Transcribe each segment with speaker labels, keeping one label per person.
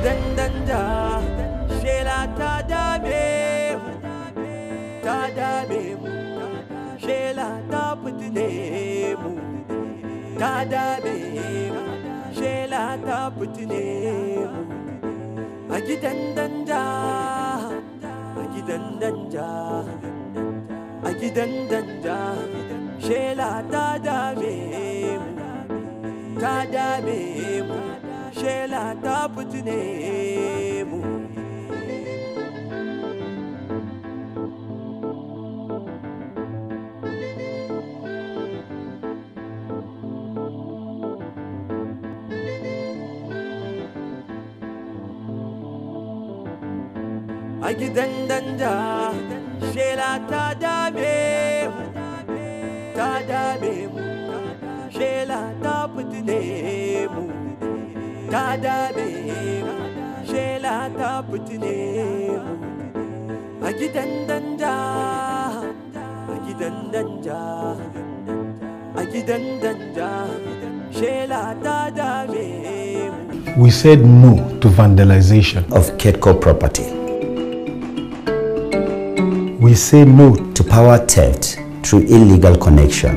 Speaker 1: gidan danja shela ta dame mu shela ta fitine mu ta dame mu shela ta fitine mu a gidan danja a gidan danja shela ta dame mu shela ta fitine mu a gidan danja shela ta dame mu shela ta fitine mu ta dame mu shela ta fitine mu a gidan danja shela ta dame mu.
Speaker 2: We said no to vandalization
Speaker 3: of KEDCO property.
Speaker 2: We say no
Speaker 3: to power theft through illegal connection.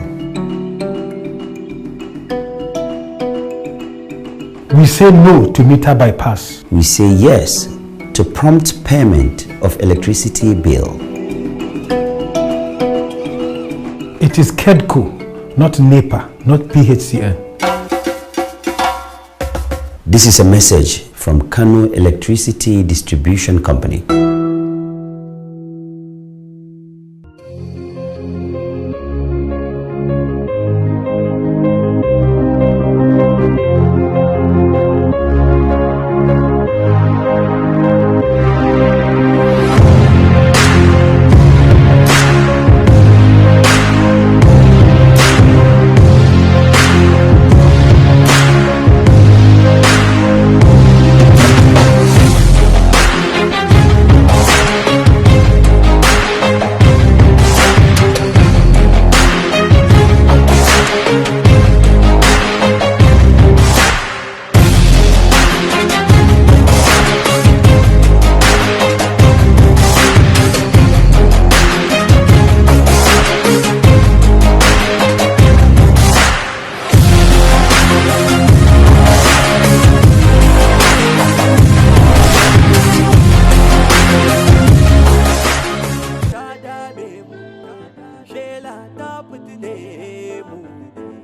Speaker 2: We say no to meter bypass.
Speaker 3: We say yes to prompt payment of electricity bill.
Speaker 2: It is KEDCO, not NEPA, not PHCN.
Speaker 3: This is a message from Kano Electricity Distribution Company.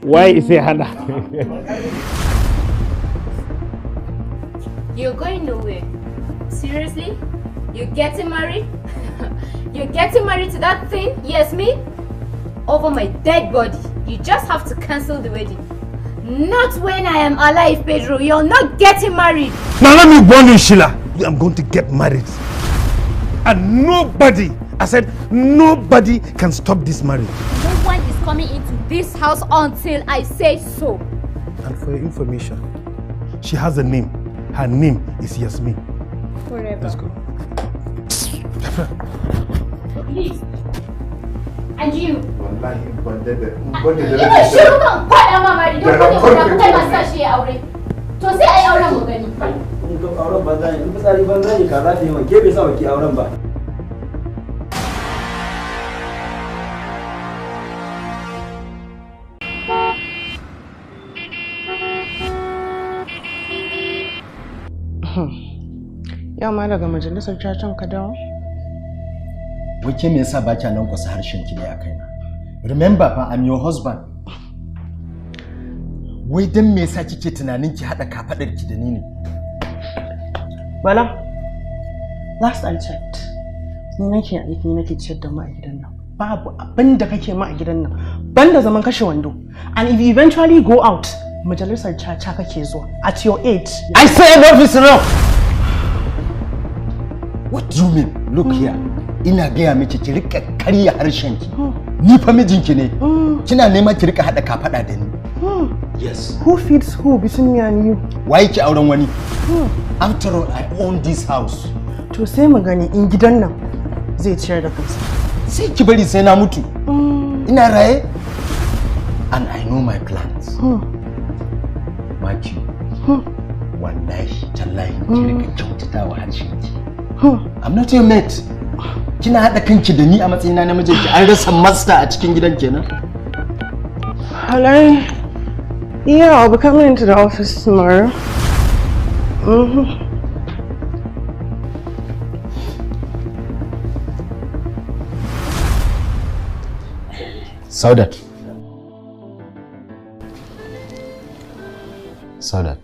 Speaker 4: Why is it Hannah?
Speaker 5: You're going nowhere. Seriously? You're getting married? You're getting married to that thing? Yes, me? Over my dead body. You just have to cancel the wedding. Not when I am alive, Pedro. You're not getting married.
Speaker 4: Now let me warn you, Sheila. I'm going to get married. And nobody, I said nobody can stop this marriage.
Speaker 5: No one is coming into this house until I say so.
Speaker 4: And for your information, she has a name. Her name is Yasmin.
Speaker 5: Forever.
Speaker 4: Let's go.
Speaker 5: Please. And you. You
Speaker 6: Yau ma daga majalisar cacin ka dawo?
Speaker 7: Wake me yasa ba kya nan kwasa harshen ki ne a kaina? Remember fa I'm your husband. Wai dan me yasa kike tunanin ki hada kafadar ki da ni ne?
Speaker 6: Bala. Last I checked. Ni nake aiki ni nake ciyar da mu a gidan nan. Babu abin da kake ma a gidan nan. Banda zaman kashe wando. And if you eventually go out, majalisar caca kake zuwa at your age.
Speaker 7: I say enough is enough. What do you mean? Look here. Ina gaya miki ki rika karya harshen ki. Ni fa mijinki ne. Kina neman ki rika hada kafada da ni. Yes.
Speaker 6: Who feeds who between me and you?
Speaker 7: Why ki auren wani? After all, I own this house.
Speaker 6: To sai mu gani in gidan nan zai ciyar da kansa.
Speaker 7: Sai ki bari sai na mutu. Ina raye. And I know my plans. Mark you. wallahi tallahi ki rika kyautatawa harshen ki. I'm not your mate. Kina hada kanki da ni a matsayin na namijinki an rasa master a cikin gidan kenan.
Speaker 6: Hello. Yeah, I'll be coming into the office tomorrow.
Speaker 7: Saudat. Saudat.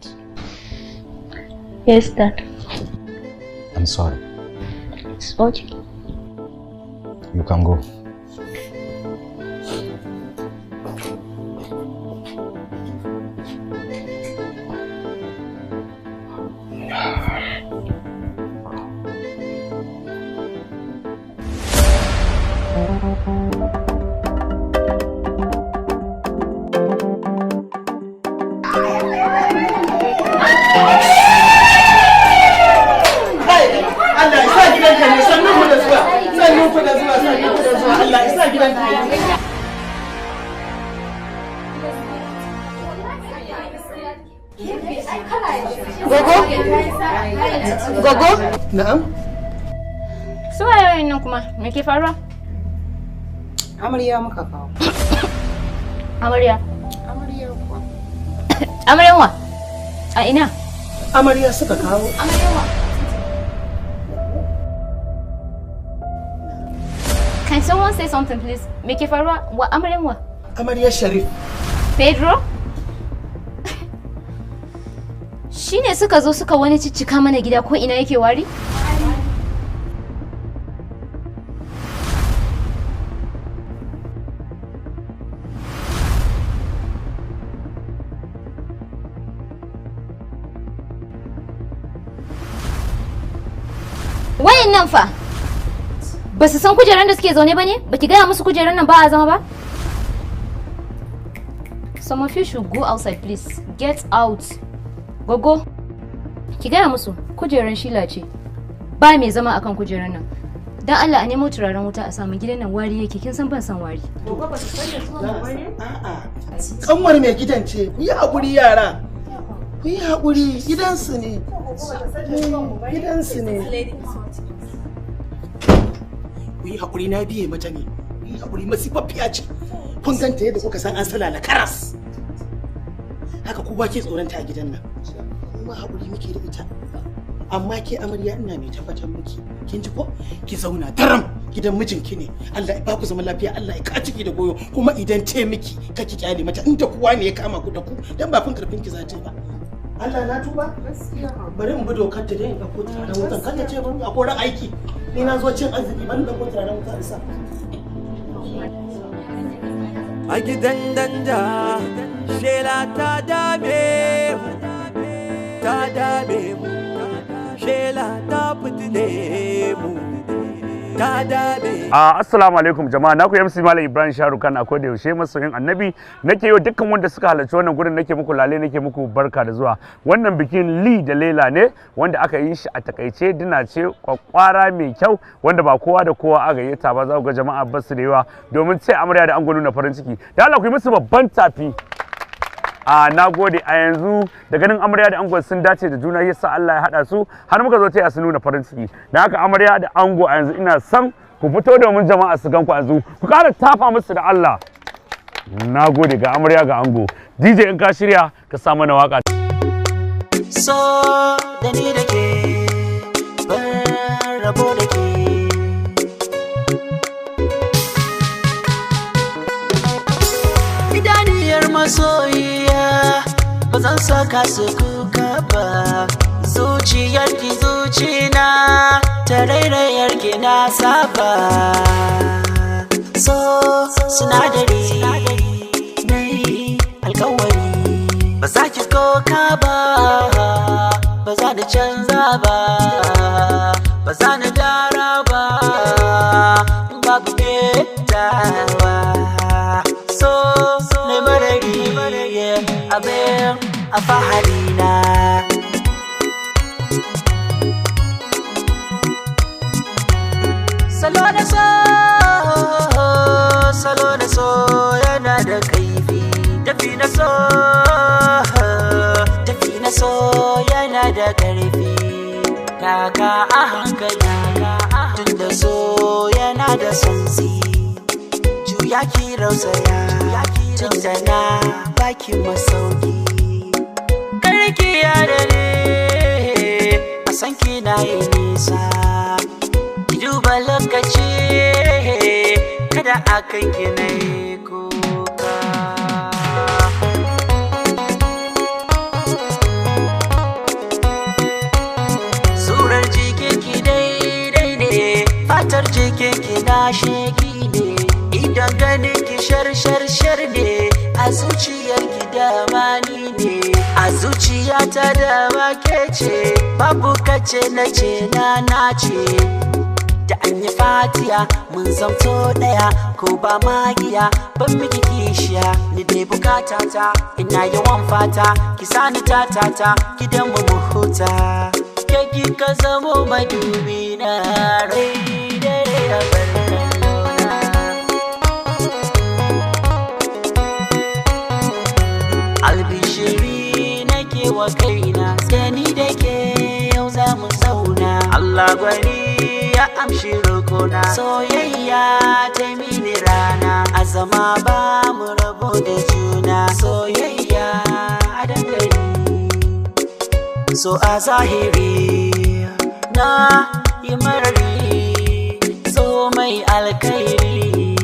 Speaker 5: Yes, Dad.
Speaker 7: I'm sorry.
Speaker 5: It's okay.
Speaker 7: You can go.
Speaker 5: Gogo?
Speaker 6: Na'am?
Speaker 5: Su waye nan kuma? Me ke faruwa?
Speaker 6: Amarya muka kawo.
Speaker 5: Amarya.
Speaker 6: Amarya kuwa.
Speaker 5: Amaryan wa? A ina?
Speaker 6: Amarya suka kawo.
Speaker 5: Amaryan wa? Can someone say something please? Me ke faruwa? Wa amaryan wa?
Speaker 6: Amarya Sharif.
Speaker 5: Pedro? Shine suka zo suka wani ciccika mana gida ko ina yake wari? Wayannan fa ba su san kujeran da suke zaune ba ne? Ba ki gaya musu kujeran nan ba a zama ba? Some of you should go outside please. Get out. Gogo, ki gaya musu kujeran Shila ce. Ba mai zama akan kujeran nan. Dan Allah a nemo turaren wuta a samu gidan nan wari yake, kin san ban san wari. Gogo ba su san da zuwa ba ne?
Speaker 6: A'a. Kanwar mai gidan ce. Ku yi hakuri yara. Ku yi hakuri, gidansu ne. Gidansu ne. Ku yi hakuri, na biye mata ne. Ku yi hakuri, masifaffiya ce. Kun ganta yadda kuka san an salala karas. Haka ku ba ke tsoronta a gidan nan. Kuma hakuri muke da ita. Amma ke amarya ina mai tabbatar miki. Kin ji ko? Ki zauna daram gidan mijinki ne. Allah ya ba ku zaman lafiya, Allah ya ka ciki da goyo. Kuma idan te miki kake kyale mata, in ta kuwa ne ya kama ku da ku, dan ba fin karfin ki za ta ba. Allah na tuba? Bari in bi dokar ta dai in dauko turaren wutan. Kan ta ce mun a koran aiki. Ni na zo cin arziki, bari in dauko turaren wutan sa.
Speaker 1: A gidan danja shela ta dame mu, ta dame mu, shela ta fitine mu, ta dame.
Speaker 8: Assalamu alaikum jama'a, na ku MC Malam Ibrahim Sharukan a koda yaushe masoyin Annabi. Nake yau dukkan wanda suka halarci wannan gurin nake muku lale, nake muku barka da zuwa. Wannan bikin Li da Lela ne wanda aka yi shi a takaice, dina ce kwakwara mai kyau wanda ba kowa da kowa aka gayyata ba, za ku ga jama'a basu da yawa domin sai amarya da ango nuna farin ciki. Da Allah ku yi musu babban tafi. Na gode. A yanzu da ganin amarya da ango sun dace da juna, yasa Allah ya hada su har muka zo taya su nuna farin ciki. Da haka amarya da ango a yanzu ina son ku fito domin jama'a su ganku a yanzu, ku ƙara tafa musu da Allah. Na gode. Ga amarya ga ango. DJ in ka shirya ka sa mana waka.
Speaker 9: So da ni da ke ban rabo da ke, idaniyar masoyiya ba zan saka su kuka ba. Zuciyar ki zucina ta rairayar ki na saba. So sinadari nai alkawari ba za ki koka ba, ba za ni canza ba, ba za ni dara ba, babu kettawa. So na marari abin a faharina. Salo da so, salo da so yana da kaifi. Tafi na so, tafi na na so yana da ƙarfi taka a hankali tunda so yana da santsi juya ki rausaya tunda na baki masauki karki yare ne a san kina yi nisa ki duba lokaci kada a kai ki na yi kuka surar jikinki daidai ne fatar jikinki na sheki ne idan ganin ki shar ne a zuciyarki dama ni ne a zuciyata dama ke ce babu kace na ce na ce da an yi fatiya mun zamto daya ko ba magiya ban miki kishiya ni dai bukatata ina yawan fata ki sani tatata gidan mu huta ke kika zamo madubi na rai dare da barkallona albishiri nake wa kaina sai ni da ke yau za mu zauna Allah gwani ya amshi rokona soyayya ta mini rana azama ba mu rabu da juna soyayya a dangane so a zahiri na yi marari so mai alkairi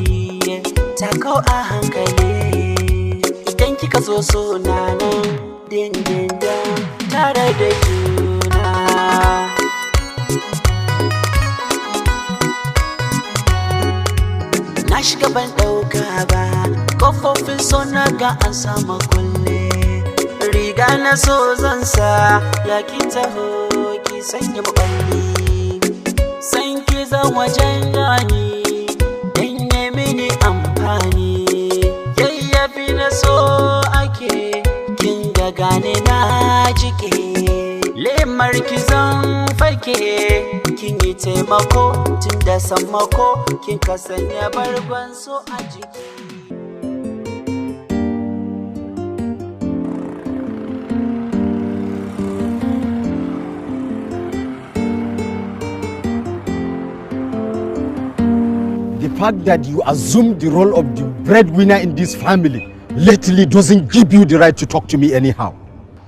Speaker 9: ta kau a hankali idan kika zo so na nan dindindin tare da juna na shiga ban ɗauka ba kofofin so na ga an sama kulle riga na so zan sa ya ki taho ki sanya maballi san ki zan wajen gani dan ya mini amfani yayyafi na so ake kin ga gane na jike lemar ki zan farke kin yi taimako tun da sammako kin kasanya bargon so a jiki
Speaker 7: The fact that you assume the role of the breadwinner in this family lately doesn't give you the right to talk to me anyhow.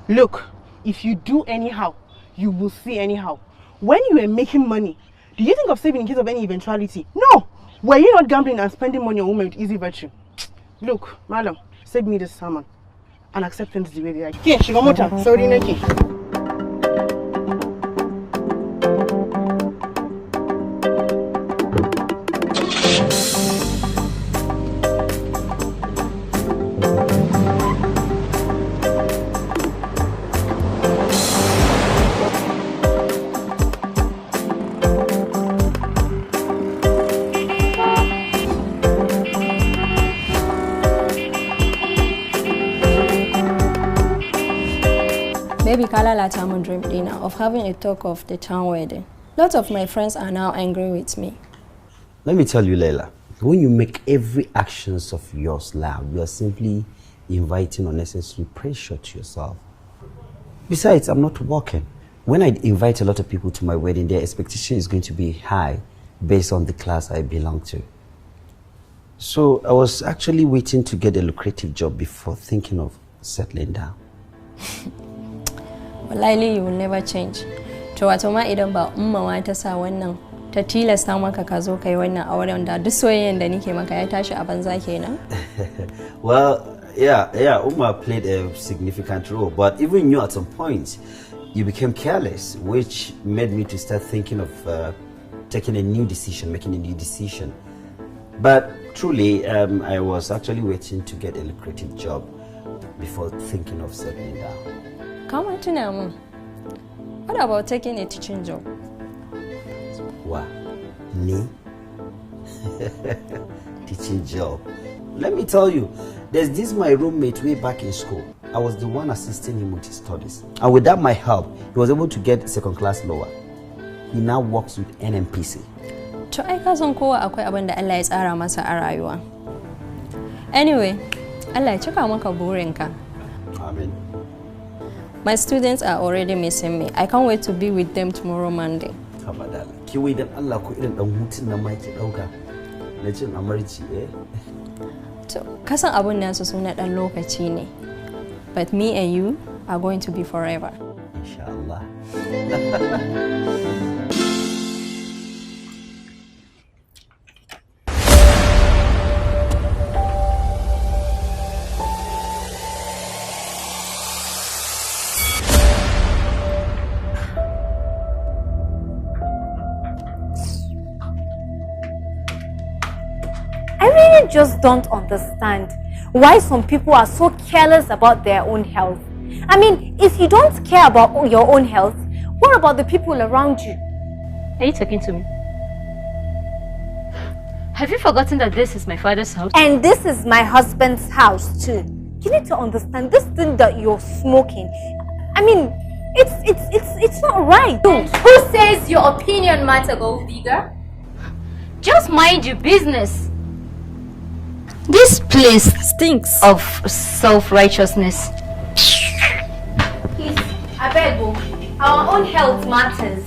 Speaker 6: Look, if you do anyhow, you will see anyhow. When you were making money, did you think of saving in case of any eventuality? No! Were you not gambling and spending money on women with easy virtue? Look, madam, save me this salmon and accept things the way they are. Here, Shigamota, sorry, Neki.
Speaker 10: Baby Kalala Tamon dream dinner of having a talk of the town wedding. Lots of my friends are now angry with me.
Speaker 3: Let me tell you, Leila, when you make every actions of yours loud, you are simply inviting unnecessary pressure to yourself. Besides, I'm not working. When I invite a lot of people to my wedding, their expectation is going to be high based on the class I belong to. So I was actually waiting to get a lucrative job before thinking of settling down.
Speaker 10: Wallahi, you will never change. To wato ma idan ba umma ta sa wannan ta tilasta maka ka zo kai wannan auren da duk soyayyen da nake maka ya tashi a banza kenan.
Speaker 3: Well, yeah, Umma played a significant role, but even you at some point, you became careless, which made me to start thinking of making a new decision. But truly, I was actually waiting to get a lucrative job before thinking of settling down.
Speaker 10: Come on to know. What about taking a teaching job?
Speaker 3: Wow, me? Teaching job. Let me tell you, there's this my roommate way back in school. I was the one assisting him with his studies. And without my help, he was able to get second class lower. He now works with NNPC.
Speaker 10: To ai ka san kowa akwai abin da Allah ya tsara masa a rayuwa. Anyway, Allah ya cika maka burinka.
Speaker 3: Amen.
Speaker 10: My students are already missing me. I can't wait to be with them tomorrow Monday.
Speaker 3: Ki wai dan Allah ko irin dan hutun nan ma ki dauka. Na cin amarci
Speaker 10: To kasan abun nasu suna dan lokaci ne. But me and you are going to be forever.
Speaker 3: Inshallah.
Speaker 11: I really just don't understand why some people are so careless about their own health. I mean, if you don't care about your own health, what about the people around you?
Speaker 5: Are you talking to me? Have you forgotten that this is my father's house?
Speaker 11: And this is my husband's house too. You need to understand this thing that you're smoking. I mean, it's not right.
Speaker 5: Who says your opinion matter, gold digger? Just mind your business. This place stinks of self-righteousness.
Speaker 11: Please, I beg you, our own health matters.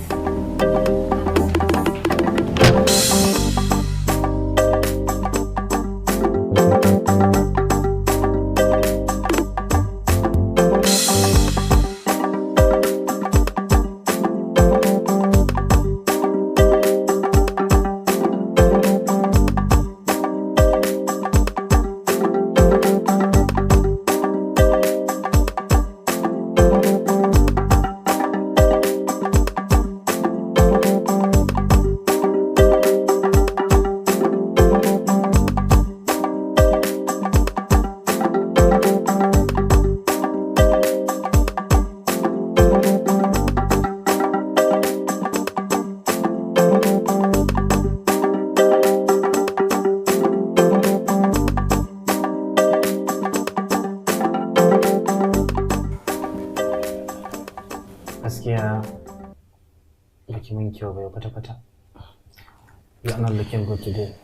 Speaker 12: You're not looking good today.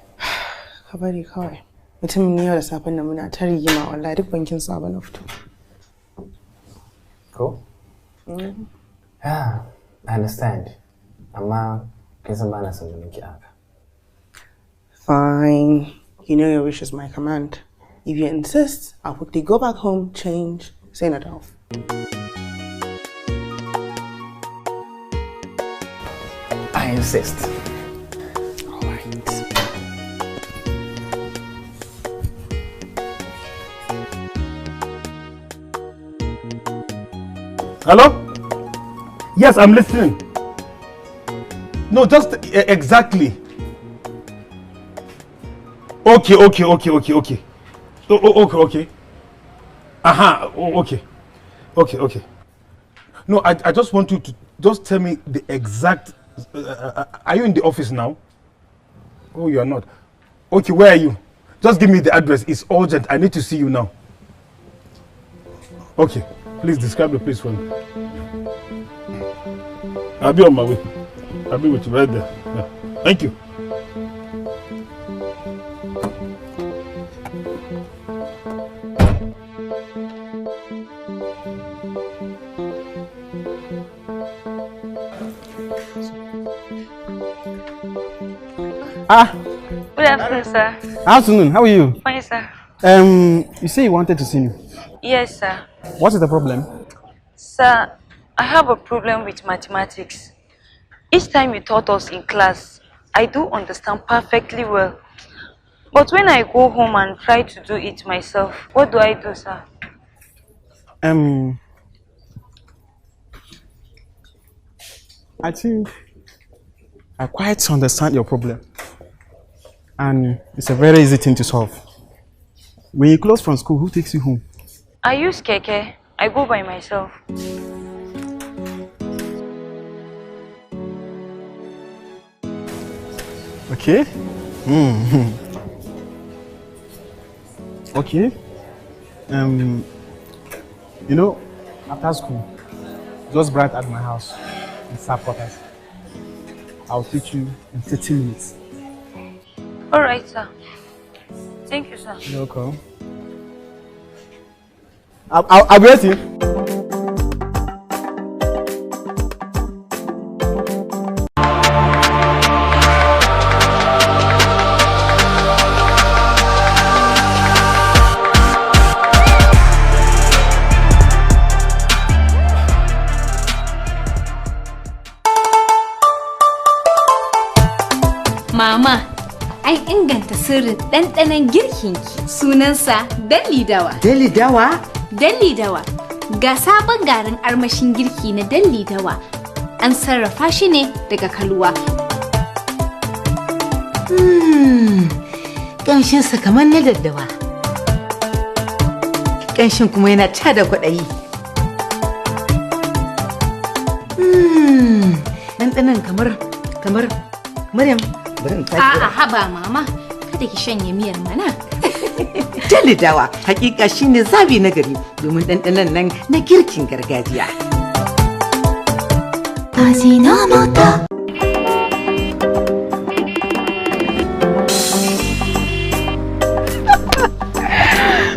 Speaker 6: Kabari kawai. Mutumin ne yau da safen nan muna ta rigima wallahi duk bankin sa ba na fito.
Speaker 12: Cool. Yeah, I understand. Amma kin san bana son ganin ki haka.
Speaker 6: Fine. You know your wish is my command. If you insist, I'll quickly go back home, change, send it off.
Speaker 12: I insist.
Speaker 4: Hello? Yes, I'm listening. No, just exactly. Okay. Okay. Okay. Okay. No, I just want you to just tell me the exact. Are you in the office now? Oh, you are not. Okay, where are you? Just give me the address. It's urgent. I need to see you now. Okay. Please describe the place for me. I'll be on my way. I'll be with you right there. Yeah. Thank you.
Speaker 13: Good afternoon, sir.
Speaker 14: Afternoon. How are you?
Speaker 13: Fine, sir.
Speaker 14: You say you wanted to see me.
Speaker 13: Yes, sir.
Speaker 14: What is the problem?
Speaker 13: Sir, I have a problem with mathematics. Each time you taught us in class, I do understand perfectly well. But when I go home and try to do it myself, what do I do, sir?
Speaker 14: I think I quite understand your problem. And it's a very easy thing to solve. When you close from school, who takes you home?
Speaker 13: I use keke. I go by myself.
Speaker 14: Okay. Okay. You know, after school, just right at my house in Sapoters. I'll teach you in 30 minutes.
Speaker 13: All right, sir. Thank you, sir.
Speaker 14: You're welcome. I'll be waiting.
Speaker 5: Mama, an inganta sirrin ɗanɗanon girkinki. Sunansa Dalli Dawa.
Speaker 15: Dalli Dawa?
Speaker 5: Dalli Dawa. Ga sabon garin armashin girki na Dalli Dawa. An sarrafa shi ne daga kaluwa.
Speaker 15: Ƙanshinsa kamar na daddawa. Ƙanshin kuma yana tada kwaɗayi. Ɗanɗanon kamar Maryam, bari in sake.
Speaker 5: A'a haba mama, kada ki shanye miyar mana.
Speaker 15: Dalli Dawa hakika shine zabi na gari domin ɗanɗanon nan na girkin gargajiya. Ajinomoto.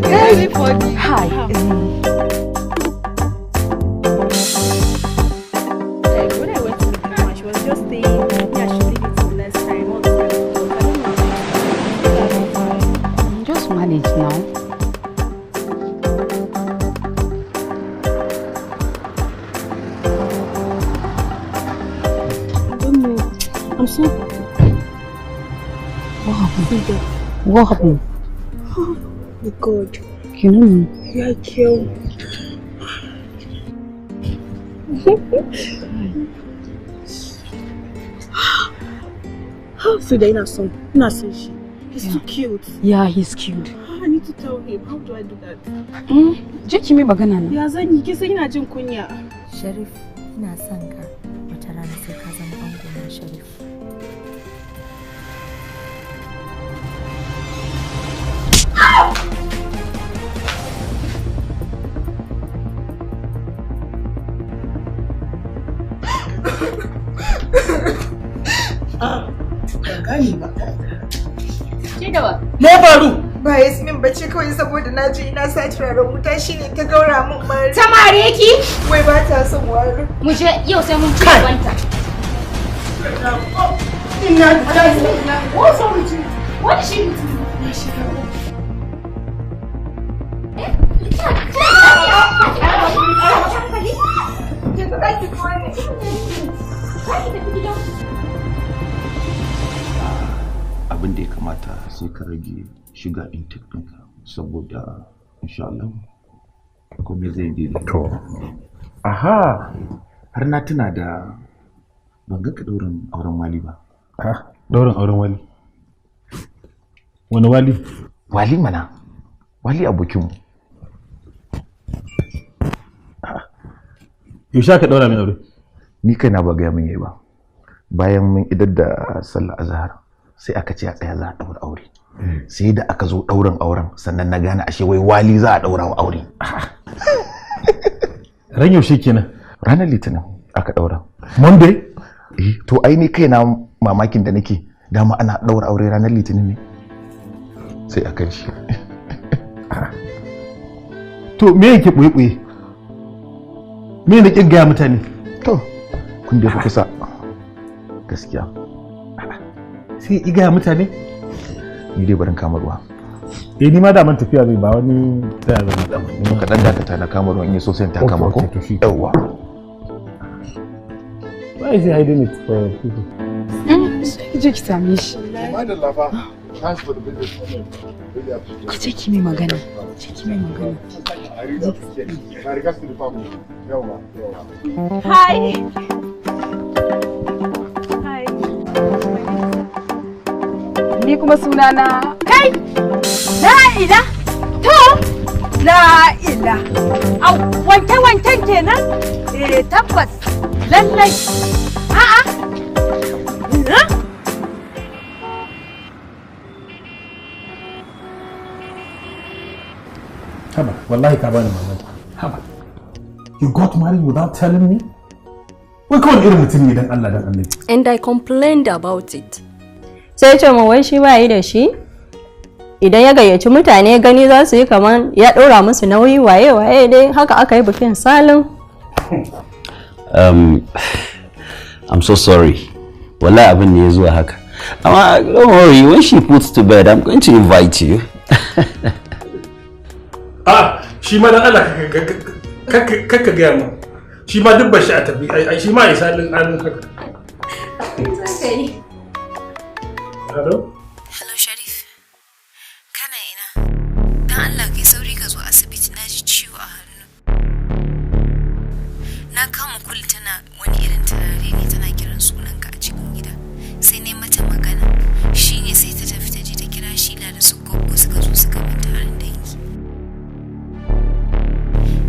Speaker 16: Very funny.
Speaker 15: Hi.
Speaker 16: When I went to the grandma, she was just saying, yeah, she leave it till next time. All the time.
Speaker 17: Just manage now.
Speaker 16: I don't know. I'm so happy.
Speaker 17: What happened? What happened?
Speaker 16: Oh my God.
Speaker 17: You know,
Speaker 16: Yeah, I killed. So they're not son. Not son she. He's too cute.
Speaker 17: yeah, he's cute.
Speaker 16: I need to tell him. How do I do that?
Speaker 17: Je ki mai magana na.
Speaker 16: Ya zan yi kisa ina jin kunya.
Speaker 18: Sharif, ina son ka. Wata rana sai ka zama ango na Sharif.
Speaker 6: Gani ba.
Speaker 5: Ke da wa?
Speaker 6: Me faru?
Speaker 19: Ba Yasmin bace kawai saboda na ji ina sa turaren wuta shine ta gaura min mari.
Speaker 5: Ta mare ki?
Speaker 19: Wai ba ta son wari.
Speaker 5: Mu je yau sai mun ci banta.
Speaker 19: Ina da ina. What is wrong with you?
Speaker 5: What is she doing?
Speaker 20: Abin da ya kamata sai ka rage shiga intake ɗinka saboda insha Allah komai zai daidai. To, aha, har na tuna da ban ga ka ɗaurin auren wali ba.
Speaker 4: Ha, ɗaurin auren wali? Wani wali?
Speaker 20: Wali mana, wali abokinmu.
Speaker 4: Yaushe aka ɗaura min aure?
Speaker 20: Ni kaina ba gaya min yayi ba. Bayan mun idar da sallar azhar sai aka ce a tsaya za a ɗaura aure. Sai da aka zo ɗaurin auren sannan na gane ashe wai wali za a ɗaura wa aure.
Speaker 4: Ran yaushe kenan?
Speaker 20: Ranar Litinin aka ɗaura.
Speaker 4: Monday?
Speaker 20: To ai ni kaina mamakin da nake dama ana ɗaura aure ranar Litinin ne. Sai a kai shi.
Speaker 4: To me yake ɓoye-ɓoye? Me ne kin gaya mutane?
Speaker 20: To, kun da fi kusa. Gaskiya.
Speaker 4: Sai i gaya mutane?
Speaker 20: Ni dai barin kama ruwa.
Speaker 4: Ni ma da man tafiya zai ba wani tsaya zan da mun.
Speaker 20: Ka dan dakata na kama ruwan in so sai ta kama ko. Yawwa.
Speaker 4: Why is he hiding it for people?
Speaker 17: Sai je ki same shi.
Speaker 21: Madalla fa. Thanks for the business.
Speaker 17: Ku ce ki mai magana. Ce ki mai magana.
Speaker 21: My regards to the family. Yawwa.
Speaker 16: Hi. Hi.
Speaker 17: Ni kuma sunana
Speaker 16: Kai! La'ila! To! La'ila! Au, wanke-wanken kenan? Tabbas. Lallai. A'a.
Speaker 4: Haba, wallahi ka bani mamaki. Haba. You got married without telling me? Wai kawai irin mutum ne dan Allah dan Annabi.
Speaker 10: And I complained about it. Sai ce mu wai shi ba yi da shi? Idan ya gayyaci mutane gani za su yi kaman ya ɗora musu nauyi waye dai haka aka yi bikin salin.
Speaker 3: I'm so sorry. Wallahi abin ne ya zuwa haka. Amma don't worry, when she puts to bed, I'm going to invite you.
Speaker 4: Shi ma dan Allah kakka gaya mu. Shi ma duk bashi a tafi. Ai shi ma ya salin an haka. Hello?
Speaker 18: Hello Sharif. Kana ina? Dan Allah kai sauri ka zo asibiti na ji ciwo a hannu. Na kama kul tana wani irin turare ne tana kiran sunanka a cikin gida. Sai ne mata magana. Shine sai ta tafi ta je ta kira Shila da su Goggo suka zo suka min taron dangi.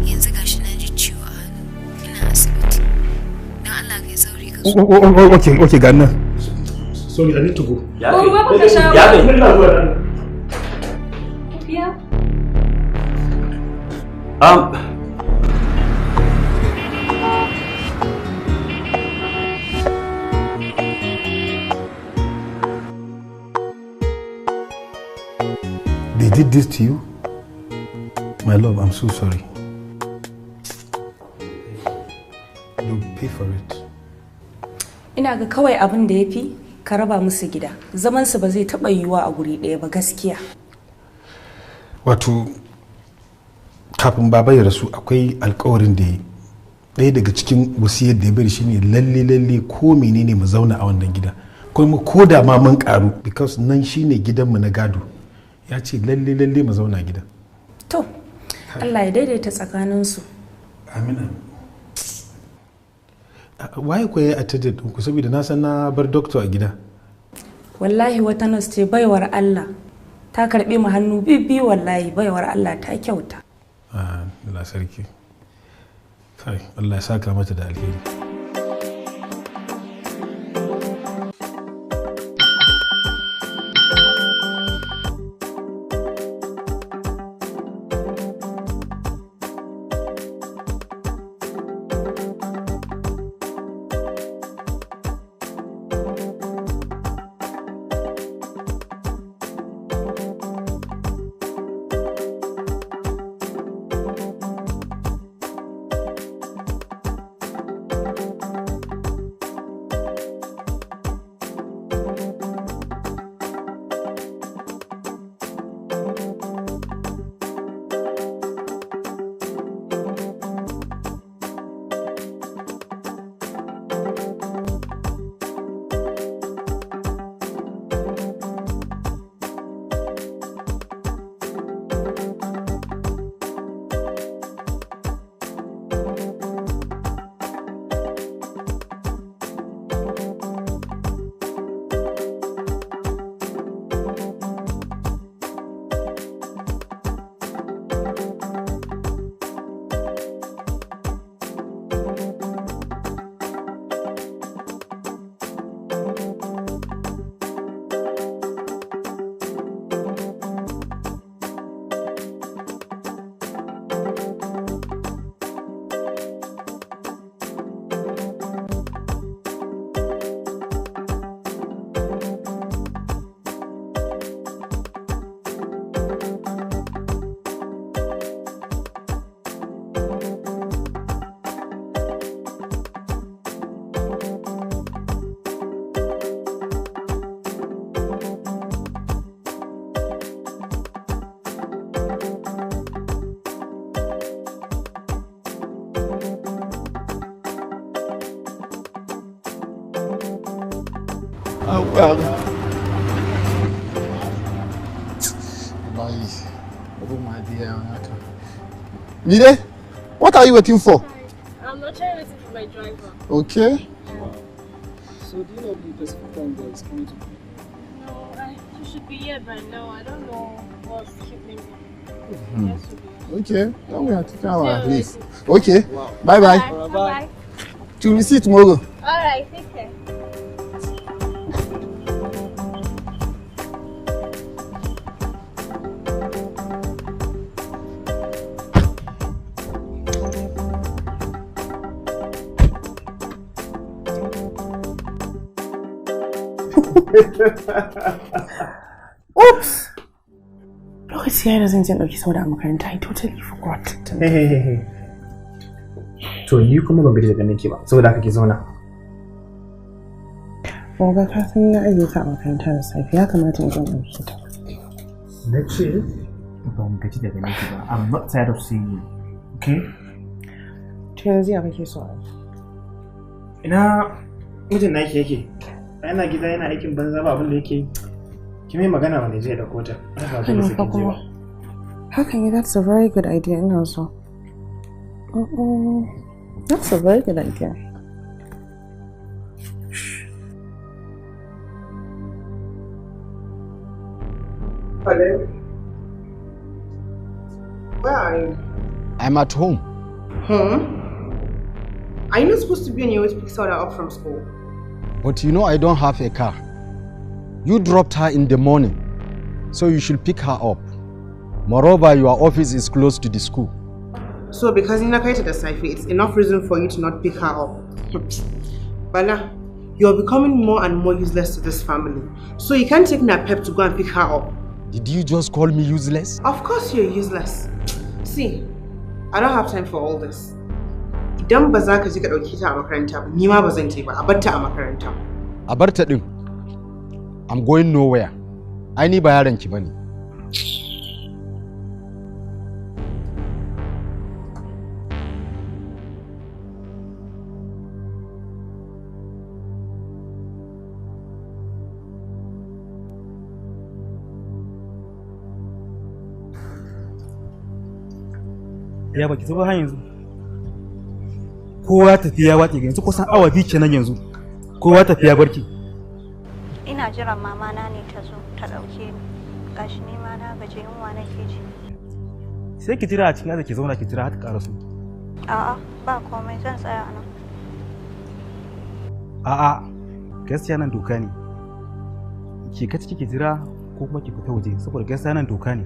Speaker 18: Yanzu gashi na ji ciwo a hannu. Ina asibiti. Dan Allah kai sauri ka zo.
Speaker 4: Okay, Ganna. Sorry, I need to go. They did this to you? My love, I'm so sorry. You'll pay for it.
Speaker 2: Ina ga kawai abin da yafi ka raba musu gida. Zaman su ba zai taba yiwuwa a guri ɗaya ba gaskiya.
Speaker 4: Wato kafin baba ya rasu akwai alƙawarin da ɗaya daga cikin wasiyar da ya bari shine lalle ko menene mu zauna a wannan gida. Kuma ko da ma mun karu because nan shine gidanmu na gado. Ya ce lalle mu zauna gida.
Speaker 2: To, Allah ya daidaita tsakaninsu.
Speaker 4: Amina. Waye ko ya attended ɗinku saboda na san na bar doctor a gida.
Speaker 2: Wallahi wata nurse ce baiwar Allah. Ta karɓe mu hannu bibbi wallahi baiwar Allah ta kyauta.
Speaker 4: Allah sarki. Kai, Allah ya saka mata da alheri.
Speaker 21: Mide, what are you waiting for?
Speaker 16: I'm not trying waiting for my driver.
Speaker 21: Okay.
Speaker 22: So do you know the specific time that is coming to?
Speaker 16: No, he should be here by now. I don't know what's keeping me.
Speaker 21: Okay, then we are taking our place. Okay,
Speaker 16: wow.
Speaker 21: Bye-bye.
Speaker 16: Bye.
Speaker 21: Till we see you tomorrow.
Speaker 16: Alright, take care.
Speaker 6: Oops! Lokaci ya yi da zan je ɗauki sauda a makaranta. I totally forgot.
Speaker 12: To ni kuma ban gaji da ganin ki ba, saboda haka ki zauna.
Speaker 6: Oga ka san na ajiye ta a makaranta da safe, ya kamata in zo ɗauki ta.
Speaker 12: Na ce ban gaji da ganin ki ba. I'm not tired of seeing you. Okay?
Speaker 6: To yanzu ya kake so a yi?
Speaker 12: Ina mijin naki yake? Yana gida yana aikin banza ba abin da yake yi.
Speaker 14: Kimi magana wani je da kota.
Speaker 6: Hakan that's a very good idea ina so. That's a very good idea.
Speaker 1: Hello. Where are you?
Speaker 7: I'm at home.
Speaker 1: Are you not supposed to be on your way to pick Sauda up from school?
Speaker 7: But you know I don't have a car. You dropped her in the morning, so you should pick her up. Moreover, your office is close to the school.
Speaker 1: So because Nina created a cipher, it's enough reason for you to not pick her up. Bala, you're becoming more and more useless to this family. So you can't take Napep to go and pick her up.
Speaker 7: Did you just call me useless?
Speaker 1: Of course you're useless. See, I don't have time for all this. Idan ba za ka je ka dauke ta a makaranta ba, ni ma ba zan je ba, a bar ta a makaranta.
Speaker 7: A bar ta din. I'm going nowhere. Ai ni ba yaron ki bane.
Speaker 8: Ya baki zo ba har yanzu. Kowa tafiya wace ga yanzu kusan awa biyu kenan yanzu. Kowa tafiya barki.
Speaker 23: Ina jiran mama na ne ta zo ta dauke ni. Gashi ni ma na gaje yunwa nake ji.
Speaker 8: Sai ki jira a cikin aza ki zauna ki jira har ta karasu.
Speaker 23: A'a, ba komai zan tsaya nan.
Speaker 8: A'a, gaskiya nan doka ne. Ki ka ciki ki jira ko kuma ki fita waje saboda gaskiya nan doka ne.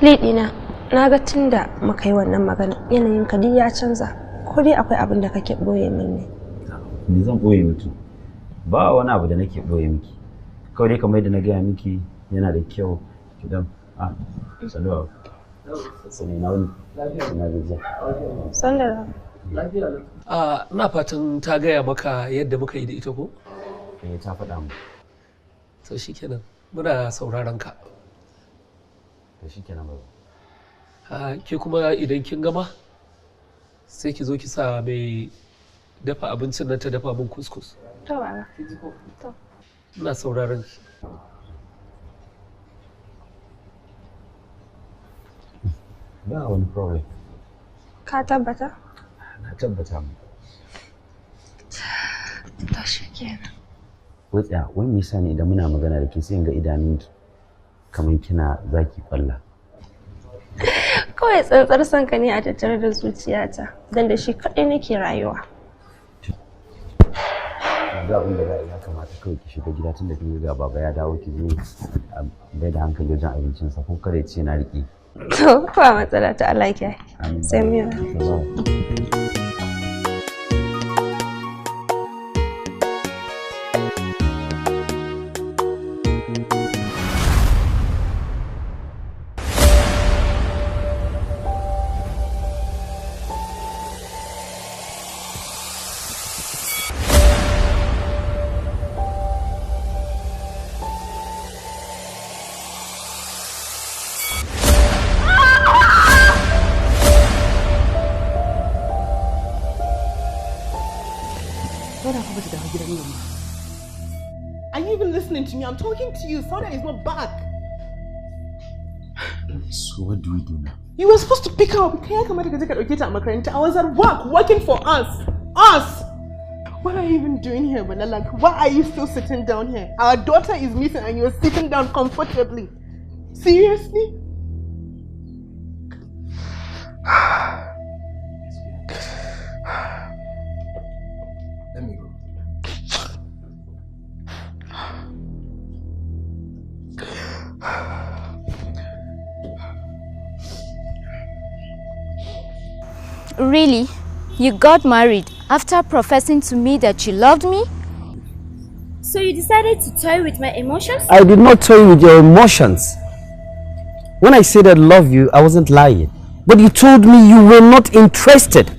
Speaker 24: Lidina, na ga tunda muka yi wannan magana yanayin ka ya canza. Ko dai akwai abin da kake boye min ne?
Speaker 3: Ni zan boye miki. Ba wani abu da nake boye miki. Kawai dai kamar yadda na gaya miki yana da kyau kidan salwa. Sani na wani. Na gajiya.
Speaker 24: Sallara.
Speaker 25: Ina fatan ta gaya maka yadda muka yi da ita ko?
Speaker 3: Ta faɗa mu.
Speaker 25: To shikenan. Muna sauraron ka.
Speaker 3: To shikenan ba.
Speaker 25: Ke kuma idan kin gama sai ki zo ki sa mai dafa abincin nan ta dafa min kuskus.
Speaker 24: To baba. To.
Speaker 25: Ina sauraron ki.
Speaker 3: Ba wani problem.
Speaker 24: Ka tabbata?
Speaker 3: Na tabbata mu.
Speaker 24: To shikenan.
Speaker 3: Wai wani nisa ne idan muna magana da ke sai in ga idanunki kamar kina zaki kwalla.
Speaker 24: Kawai tsantsar sanka ne a tattare da zuciyata, don da shi kaɗai nake rayuwa.
Speaker 3: Ga abin da ya kamata kawai ki shiga gida tun da kin ga baba ya dawo ki zo a bai da hankali wajen abincinsa ko kada ya ce na riƙe.
Speaker 24: To ba matsala ta Allah ke. Sai mu
Speaker 6: Are you even listening to me? I'm talking to you. Sauda is not back.
Speaker 3: So what do we do now?
Speaker 6: You were supposed to pick her up. I was at work working for us. Us! What are you even doing here, Bana? Like, why are you still sitting down here? Our daughter is missing and you're sitting down comfortably. Seriously?
Speaker 7: Let me go.
Speaker 5: Really? You got married after professing to me that you loved me?
Speaker 26: So you decided to toy with my emotions?
Speaker 3: I did not toy with your emotions. When I said I love you, I wasn't lying. But you told me you were not interested.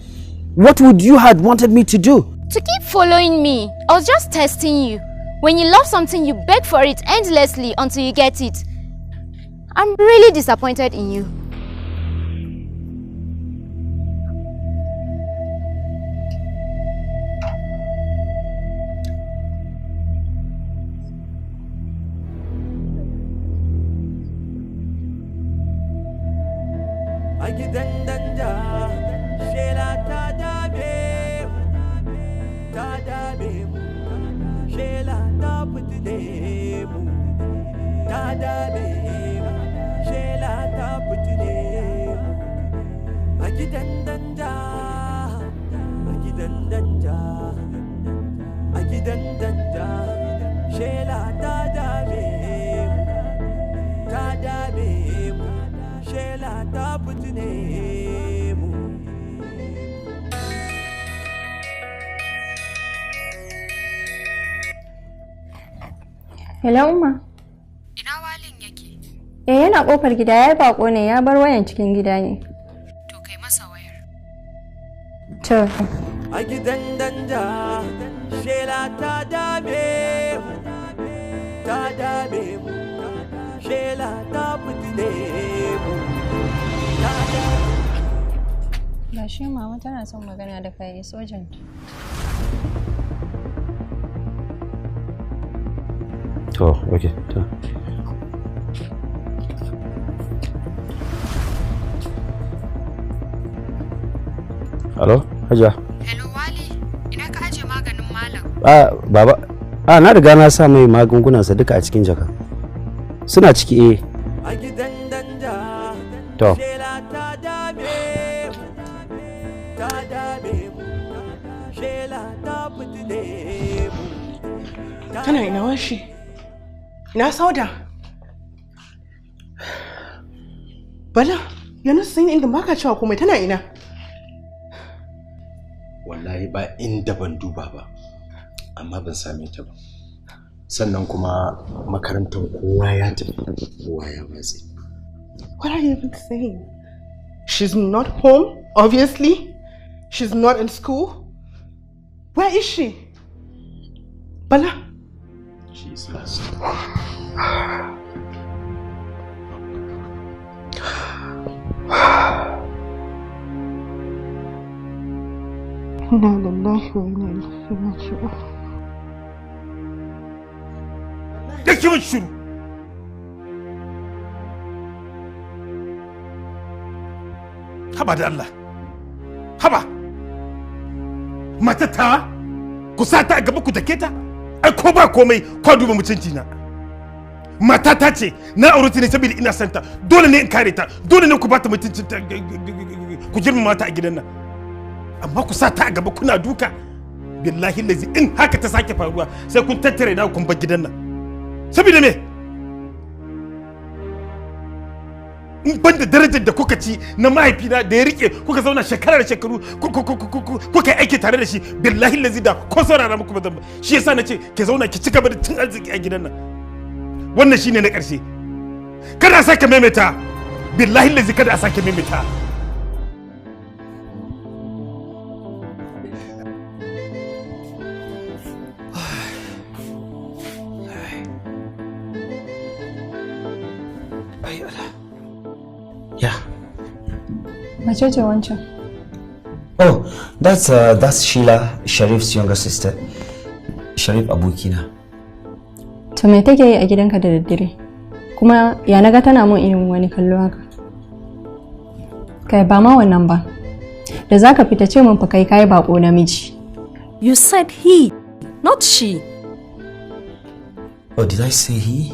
Speaker 3: What would you have wanted me to do?
Speaker 5: To keep following me, I was just testing you. When you love something, you beg for it endlessly until you get it. I'm really disappointed in you.
Speaker 9: A gidan danja, shela ta dame mu, shela ta fitine mu, ta dame mu, shela ta fitine mu. A gidan danja, a gidan danja, a gidan danja, shela ta dame mu, ta dame mu. Shela ta fitine mu.
Speaker 10: Hello Umma.
Speaker 18: Ina walin yake?
Speaker 10: Yana kofar gida, ya bako ne, ya bar wayan cikin gida ne.
Speaker 18: To kai masa wayar.
Speaker 10: To.
Speaker 9: A gidan danja, shela ta dame mu, ta dame mu, shela ta fitine mu.
Speaker 10: Ba shi mama tana son magana da kai sojan.
Speaker 3: To, okay, to. Hello, Hajiya.
Speaker 18: Hello Wali, ina ka aje maganin malam?
Speaker 3: Baba. Na riga na sa mai magungunansa duka a cikin jaka. Suna ciki eh.
Speaker 9: A gidan danja.
Speaker 3: To.
Speaker 9: Shela ta dame mu, ta dame mu, shela ta fitine mu.
Speaker 6: Tana ina washi? Ina Sauda? Bala, yana sun inda baka cewa komai, tana ina?
Speaker 7: Wallahi ba inda ban duba ba, amma ban same ta ba. Sannan kuma makarantar kowa ya tafi, kowa ya watsi.
Speaker 6: What are you even saying? She's not home, obviously. She's not in school. Where is she? Bala?
Speaker 7: She's lost.
Speaker 4: Dake mun shiru. Haba da Allah. Haba. Matata ku sata a gaba ku take ta? Ai ko ba komai ko duba mutunci na. Matata ce na aure ta ne saboda ina santa. Dole ne in kare ta. Dole ne ku bata mutuncin ta ku girmama mata a gidan nan. Amma ku sata a gaba kuna duka. Billahi lazi in haka ta sake faruwa sai kun tattare na kun bar gidan nan. Saboda me? In ban da darajar da kuka ci na mahaifina da ya rike kuka zauna shekara da shekaru kuka aiki tare da shi billahi lazi da ko saurara muku bazan ba shi yasa nace ke zauna ki cika da cin arziki a gidan nan wannan shine na karshe kada a sake maimaita billahi lazi kada a sake maimaita
Speaker 10: Mace ce wancan?
Speaker 3: Oh, that's Sheila, Sharif's younger sister. Sharif abokina.
Speaker 10: To me take yi a gidanka da daddare? Kuma ya naga tana mun irin wani kallo haka? Kai ba ma wannan ba. Da zaka fita ce mun fa kai bako namiji.
Speaker 17: You said he, not she.
Speaker 3: Oh, did I say he?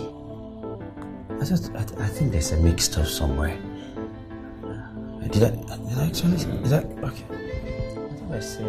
Speaker 3: I think there's a mixed up somewhere. Did I actually? Is that okay? What did I say?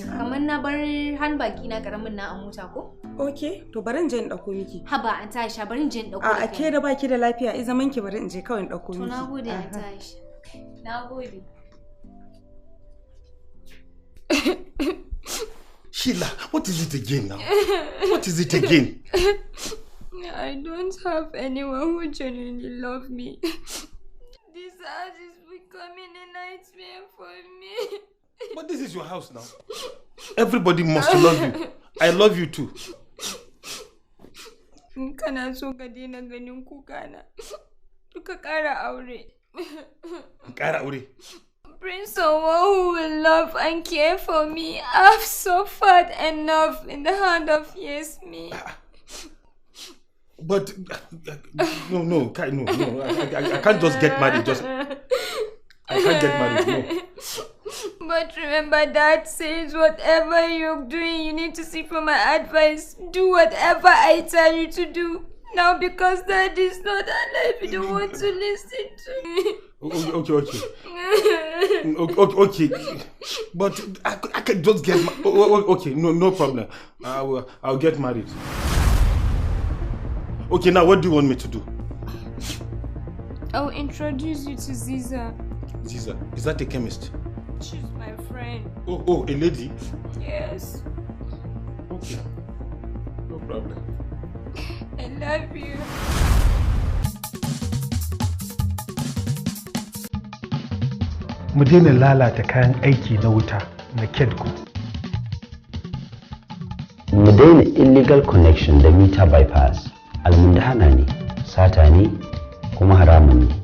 Speaker 5: Kamar na bar handbag ina karamin na a mota ko?
Speaker 2: Okay, to bari in je in dauko miki.
Speaker 5: Haba an Aisha bari in je in dauko.
Speaker 2: A ke da baki da lafiya ai zaman ki bari in je kawai in dauko miki.
Speaker 5: To nagode an Aisha. Nagode.
Speaker 4: Sheila, what is it again now? What is it again?
Speaker 26: I don't have anyone who genuinely loves me. This house is becoming a nightmare for me.
Speaker 4: But this is your house now. Everybody must love you. I love you too.
Speaker 26: Kana so ka daina ganin kuka na. Ka kara aure.
Speaker 4: Kara aure.
Speaker 26: Bring someone who will love and care for me. I've suffered enough in the hand of Yasmin.
Speaker 4: But no, I can't just get married. I can't get married. No.
Speaker 26: But remember, Dad says whatever you're doing, you need to seek for my advice. Do whatever I tell you to do. Now, because Dad is not alive, you don't want to listen to me.
Speaker 4: Okay. But I can just get okay. No problem. I'll get married. Okay, now what do you want me to do?
Speaker 26: I'll introduce you to Ziza.
Speaker 4: Ziza, is that a chemist?
Speaker 26: She's my friend.
Speaker 4: Oh, a lady?
Speaker 26: Yes.
Speaker 4: Okay. No problem.
Speaker 26: I love you.
Speaker 11: Mu daina lalata kayan aiki na wuta na KEDCO.
Speaker 3: Mu daina illegal connection da meter bypass. Almundahana ne, sata ne, kuma haramun ne.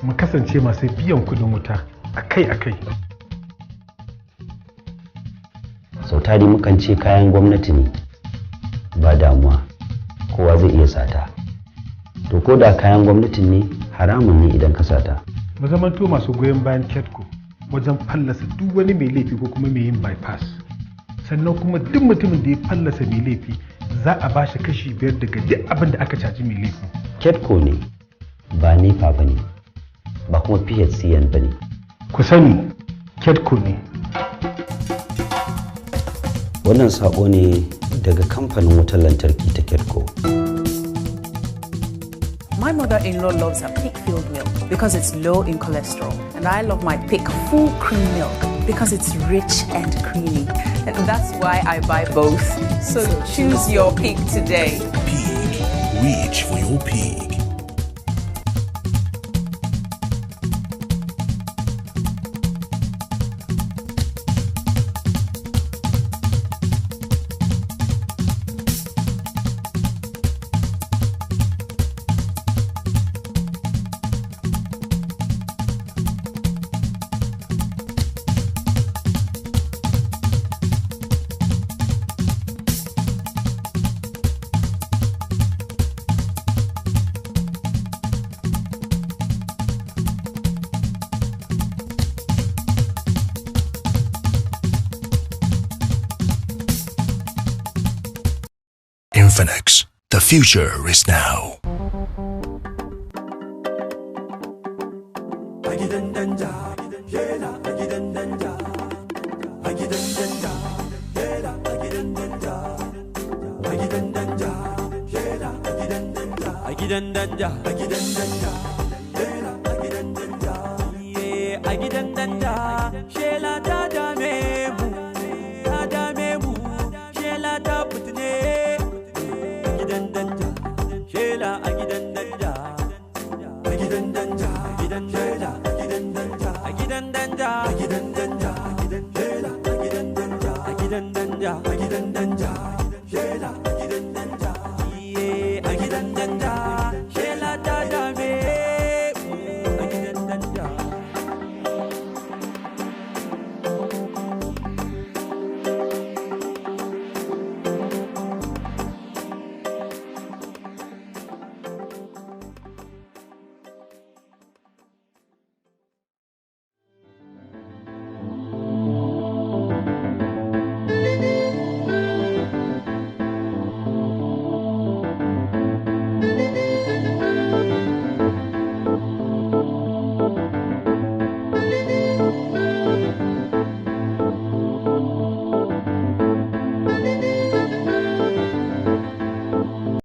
Speaker 11: Mu kasance masu biyan kudin wuta akai-akai.
Speaker 3: Sautari mukan ce kayan gwamnati ne, ba damuwa, kowa zai iya sata. To ko da kayan gwamnati ne, haramun ne idan ka sata.
Speaker 11: Mu zamanto masu goyon bayan KEDCO wajen fallasa duk wani mai laifi ko kuma mai yin bypass. Sannan kuma duk mutumin da ya fallasa mai laifi za a ba shi kashi 5 daga duk abin da aka caji mai laifi.
Speaker 3: KEDCO ne, ba NEPA ba ne, ba kuma PHCN ba ne.
Speaker 11: Ku sani, KEDCO ne.
Speaker 3: Wannan sako ne daga kamfanin wutar lantarki ta KEDCO.
Speaker 13: My mother-in-law loves her pig filled milk because it's low in cholesterol. And I love my pig full cream milk because it's rich and creamy. And that's why I buy both. So choose your pig today.
Speaker 15: Pig. Reach for your pig. Infinix. The future is now.
Speaker 9: A gidan danja, shela ta dame mu.